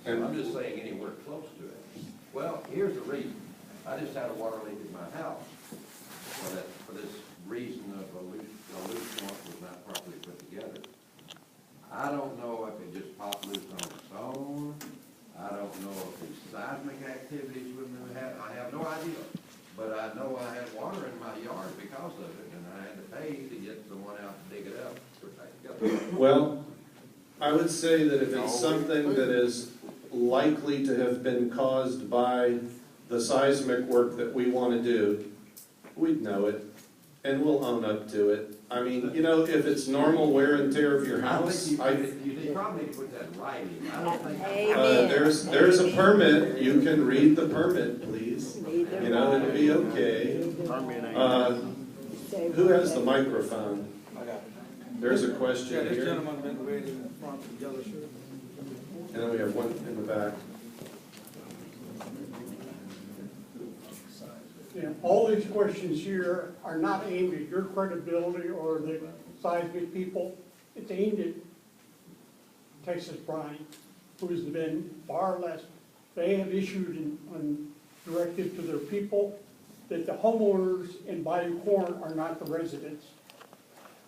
And I'm just saying anywhere close to it. Well, here's the reason. I just had a water leak in my house for this reason of a loose joint was not properly put together. I don't know if it just popped loose on its own. I don't know if these seismic activities wouldn't have had, I have no idea. But I know I had water in my yard because of it, and I had to pay to get someone out to dig it up. Well, I would say that if it's something that is likely to have been caused by the seismic work that we want to do, we'd know it, and we'll own up to it. I mean, you know, if it's normal wear and tear of your house, You probably need to put that in writing. I don't think. there's a permit. You can read the permit, please. You know, it'll be okay. Who has the microphone? I got it. There's a question Yeah, this here, gentleman been waiting in front of the yellow shirt. and then we have one in the back. Yeah, all these questions here are not aimed at your credibility or the seismic people. It's aimed at Texas Brine, who's been far less. They have issued a directive to their people that the homeowners in Bayou Corn are not the residents.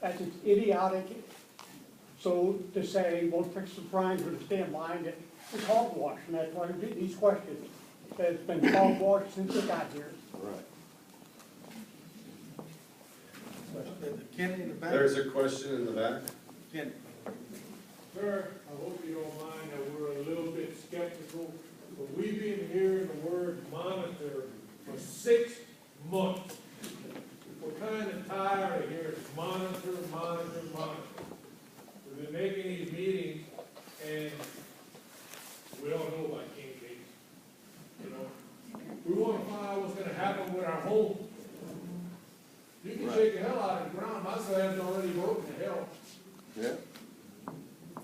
That's idiotic. So to say, well, Texas Brine's going to stand behind it, it's hogwash, and that's why we get these questions. It's been hogwash since it got here. Right. Kenny in the back? There's a question in the back. Kenny. Sir, I hope you don't mind that we're a little bit skeptical, but we've been hearing the word monitor for 6 months. We're kind of tired of hearing monitor, monitor, monitor. We've been making these meetings, and we all know about King Case. You know, we want to find out what's going to happen with our home. You can shake the hell out of the ground, my slab's already broken to hell. Yeah.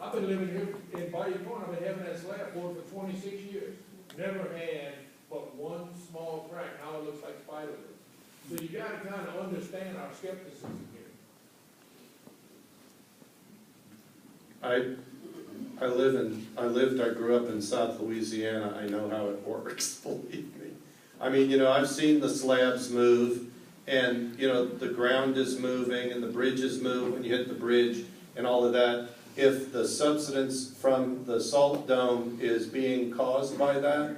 I've been living here in Bayou Corn, I've been having that slab for 26 years. Never had but one small crack, now it looks like spiderweb. So you gotta kind of understand our skepticism here. I grew up in South Louisiana. I know how it works, believe me. I mean, you know, I've seen the slabs move, and, you know, the ground is moving, and the bridges move when you hit the bridge, and all of that. If the subsidence from the salt dome is being caused by that,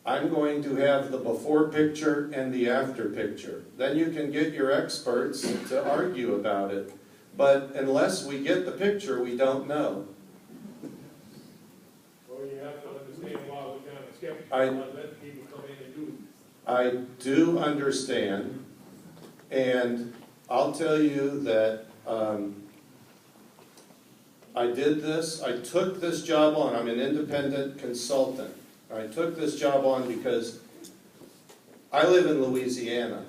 I'm going to have the before picture and the after picture. Then you can get your experts to argue about it. But unless we get the picture, we don't know. Well, you have to understand why we're kind of skeptical about letting people come in and do it. I do understand, and I'll tell you that I took this job on. I'm an independent consultant. I took this job on because I live in Louisiana,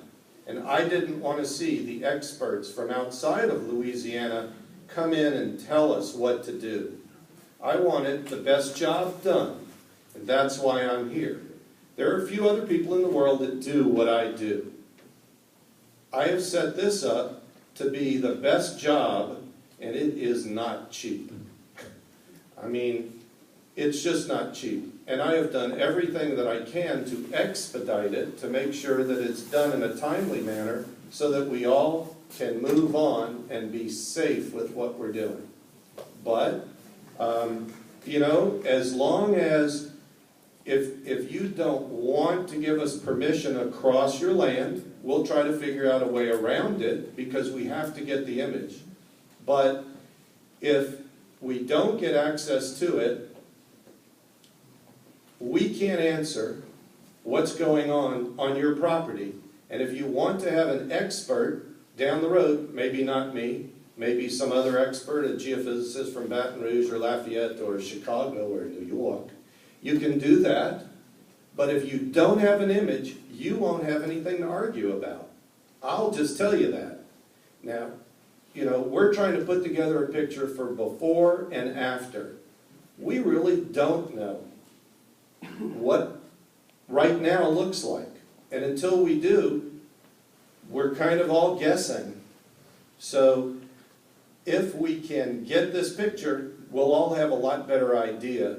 and I didn't want to see the experts from outside of Louisiana come in and tell us what to do. I wanted the best job done, and that's why I'm here. There are a few other people in the world that do what I do. I have set this up to be the best job, and it is not cheap. I mean, it's just not cheap. And I have done everything that I can to expedite it, to make sure that it's done in a timely manner, so that we all can move on and be safe with what we're doing. But, you know, as long as, if you don't want to give us permission across your land, we'll try to figure out a way around it, because we have to get the image. But if we don't get access to it, we can't answer what's going on your property. And if you want to have an expert down the road, maybe not me, maybe some other expert, a geophysicist from Baton Rouge or Lafayette or Chicago or New York, you can do that. But if you don't have an image, you won't have anything to argue about. I'll just tell you that. Now, you know, we're trying to put together a picture for before and after. We really don't know what right now looks like. And until we do, we're kind of all guessing. So if we can get this picture, we'll all have a lot better idea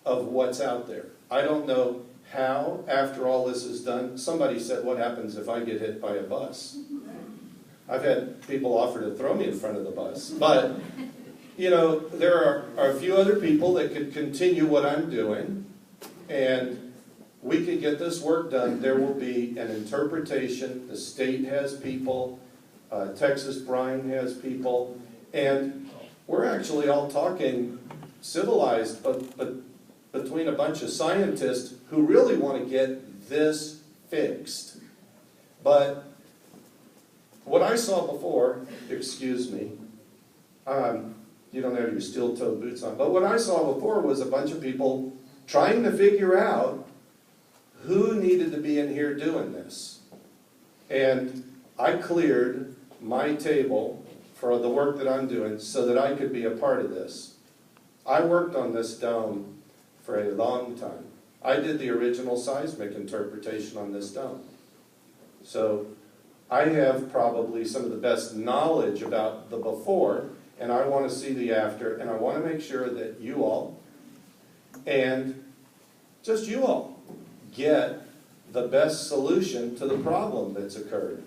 of what's out there. I don't know how, after all this is done, somebody said, what happens if I get hit by a bus? I've had people offer to throw me in front of the bus, but, you know, there are a few other people that could continue what I'm doing, and we could get this work done. There will be an interpretation. The state has people, Texas Brine has people, and we're actually all talking civilized, but between a bunch of scientists who really want to get this fixed. But what I saw before, excuse me, you don't have your steel-toed boots on, but what I saw before was a bunch of people trying to figure out who needed to be in here doing this. And I cleared my table for the work that I'm doing so that I could be a part of this. I worked on this dome for a long time. I did the original seismic interpretation on this dome. So I have probably some of the best knowledge about the before, and I want to see the after, and I want to make sure that you all, and just you all, get the best solution to the problem that's occurred.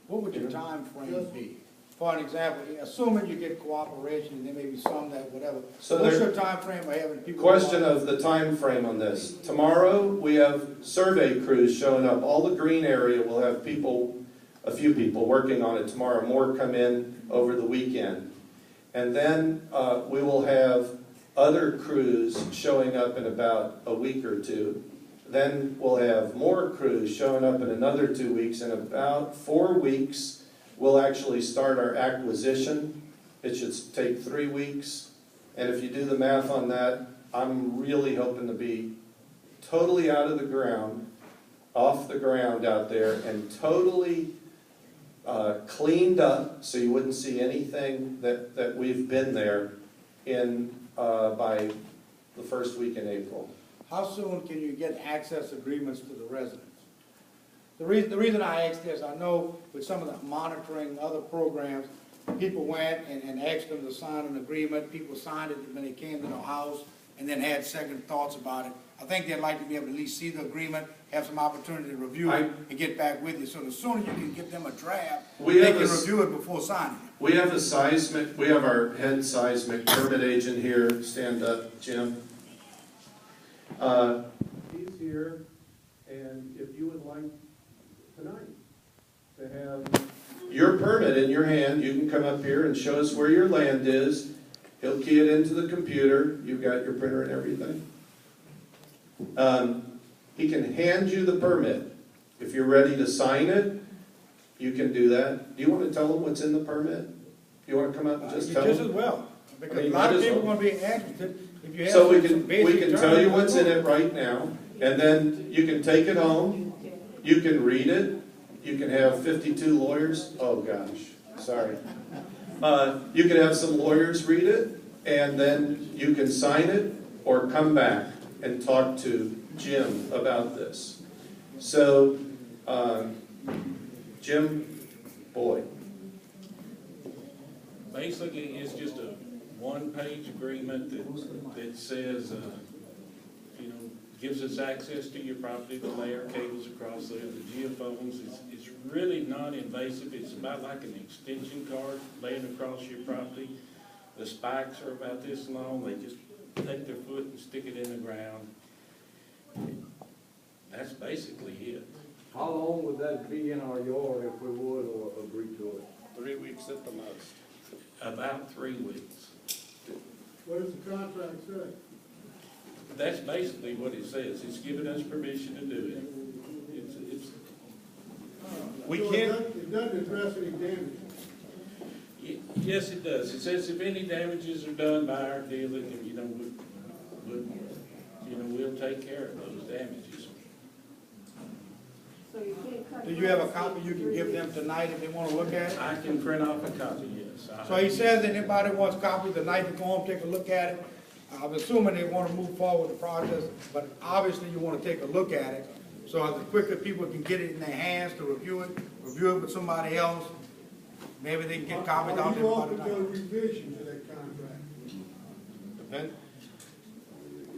What would your time frame be? For an example, assuming you get cooperation, and there may be some that whatever. So What's there- your time frame of having people? Question of the time frame on this. Tomorrow, we have survey crews showing up. All the green area will have people, a few people working on it tomorrow. More come in over the weekend. And then we will have other crews showing up in about a week or two. Then we'll have more crews showing up in another 2 weeks. In about 4 weeks, we'll actually start our acquisition. It should take 3 weeks. And if you do the math on that, I'm really hoping to be totally out of the ground, off the ground out there, and totally cleaned up so you wouldn't see anything that we've been there in by the first week in April. How soon can you get access agreements to the residents? The reason I ask this, I know with some of the monitoring other programs, people went and asked them to sign an agreement. People signed it when they came to the house and then had second thoughts about it. I think they'd like to be able to at least see the agreement, have some opportunity to review it, and get back with you. So the sooner you can give them a draft, they can review it before signing it. We have a seismic, we have our head seismic permit agent here. Stand up, Jim. He's here, and if you would like tonight to have your permit in your hand, you can come up here and show us where your land is. He'll key it into the computer. You've got your printer and everything. He can hand you the permit. If you're ready to sign it, you can do that. Do you want to tell him what's in the permit? You want to come up and just tell Just him? as well, because I mean, a lot might of as people well. want to be interested. If you have So we some can basic tell you terms, what's in it right now, and then you can take it home, you can read it, you can have 52 lawyers, oh gosh, sorry. You can have some lawyers read it, and then you can sign it, or come back and talk to Jim about this. So, Jim Boyd. Basically, it's just a one-page agreement that says, you know, gives us access to your property, to lay our cables across there, the geophones. It's really non-invasive. It's about like an extension cord laying across your property. The spikes are about this long. They just take their foot and stick it in the ground. That's basically it. How long would that be in our yard if we would or agree to it? 3 weeks at the most. About 3 weeks. What does the contract say? That's basically what it says. It's giving us permission to do it. It's We So can't, It doesn't address any damage. Yes, it does. It says if any damages are done by our dealer, then, you know, we'll take care of those damages. do you have a copy you can give them tonight if they want to look at it? I can print off a copy, yes. So he says that anybody wants a copy tonight, to go home, take a look at it. I'm assuming they want to move forward with the process, but obviously you want to take a look at it. So the quicker people can get it in their hands to review it with somebody else, maybe they can get copies out Are there. you by open to a tonight. revision to that contract? and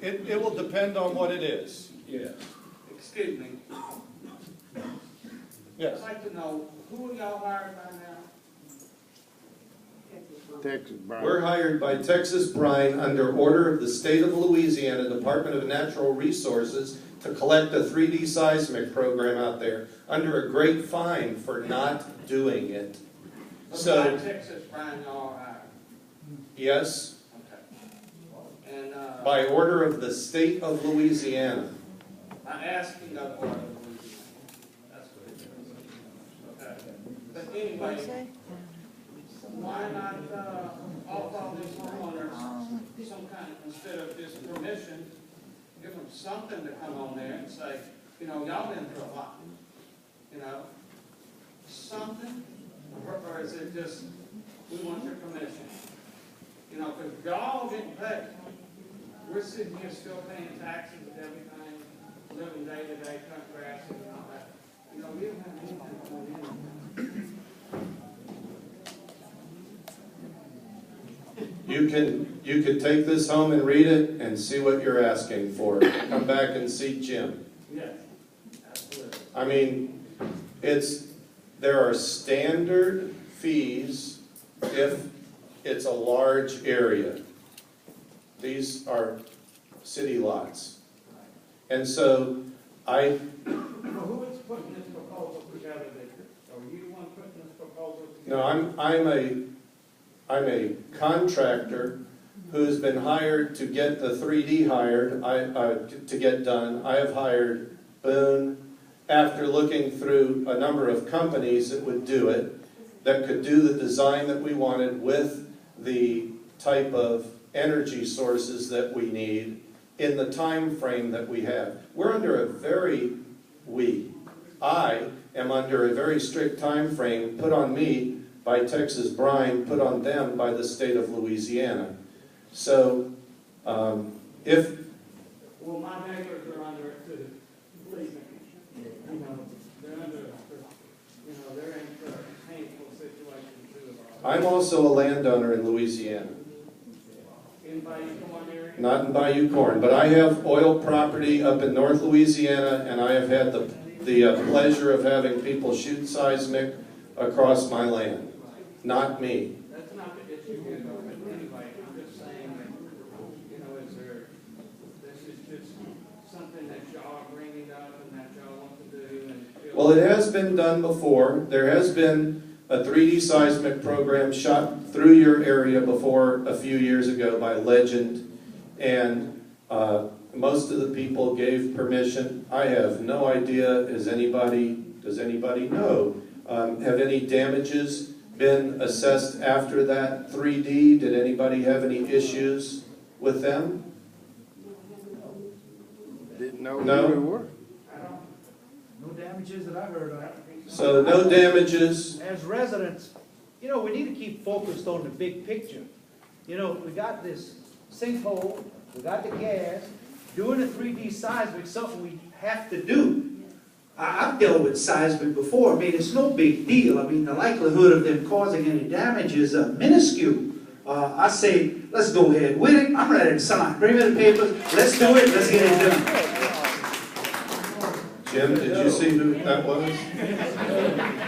It will depend on what it is. Yeah. Excuse me, Yes. I'd like to know, who are y'all hired by now? Texas, Brian. We're hired by Texas Brine under order of the state of Louisiana Department of Natural Resources to collect a 3D seismic program out there under a great fine for not doing it. So, By Texas, Brian, y'all are hired, yes, okay. And, by order of the state of Louisiana. I'm asking the board of Louisiana. That's what it is. Okay. But anyway, why not, offer these homeowners some kind, instead of just permission, give them something to come on there and say, you know, y'all been through a lot, you know? Something, or is it just, we want your permission? You know, because y'all getting paid. We're sitting here still paying taxes and everything, living day to day, cutting grass and all that. You know, we don't have anything going in. You can take this home and read it and see what you're asking for. Come back and see Jim. Yes, absolutely. I mean, there are standard fees if it's a large area. These are city lots. And so Well, who is putting this proposal together, Victor? Are you the one putting this proposal together? no, I'm a contractor who's been hired to get the 3D hired, to get done. I have hired Boone after looking through a number of companies that would do it, that could do the design that we wanted with the type of energy sources that we need in the time frame that we have. We're under a very, I am under a very strict time frame put on me by Texas Brine, put on them by the state of Louisiana. So, if, Well, my neighbors are under it too, believe me. You know, they're under, you know, they're in a painful situation too. I'm also a landowner in Louisiana, Anybody come on there? not in Bayou Corn, but I have oil property up in North Louisiana, and I have had the pleasure of having people shoot seismic across my land. Not me. That's not the issue here, though, but anyway, I'm just saying that, you know, this is just something that y'all are bringing up and that y'all want to do and feel. Well, it has been done before. There has been a 3D seismic program shot through your area before a few years ago by Legend, and most of the people gave permission. I have no idea, does anybody know? Have any damages been assessed after that 3D? Did anybody have any issues with them? Didn't know No. who we were. No damages that I heard of. So no damages. As residents, you know, we need to keep focused on the big picture. You know, we got this sinkhole, we got the gas, doing a 3D seismic, something we have to do. I've dealt with seismic before. I mean, it's no big deal. I mean, the likelihood of them causing any damage is minuscule. I say, let's go ahead with it. I'm ready to sign. Bring me the papers. Let's do it. Let's get it done. Jim, did you see who that was?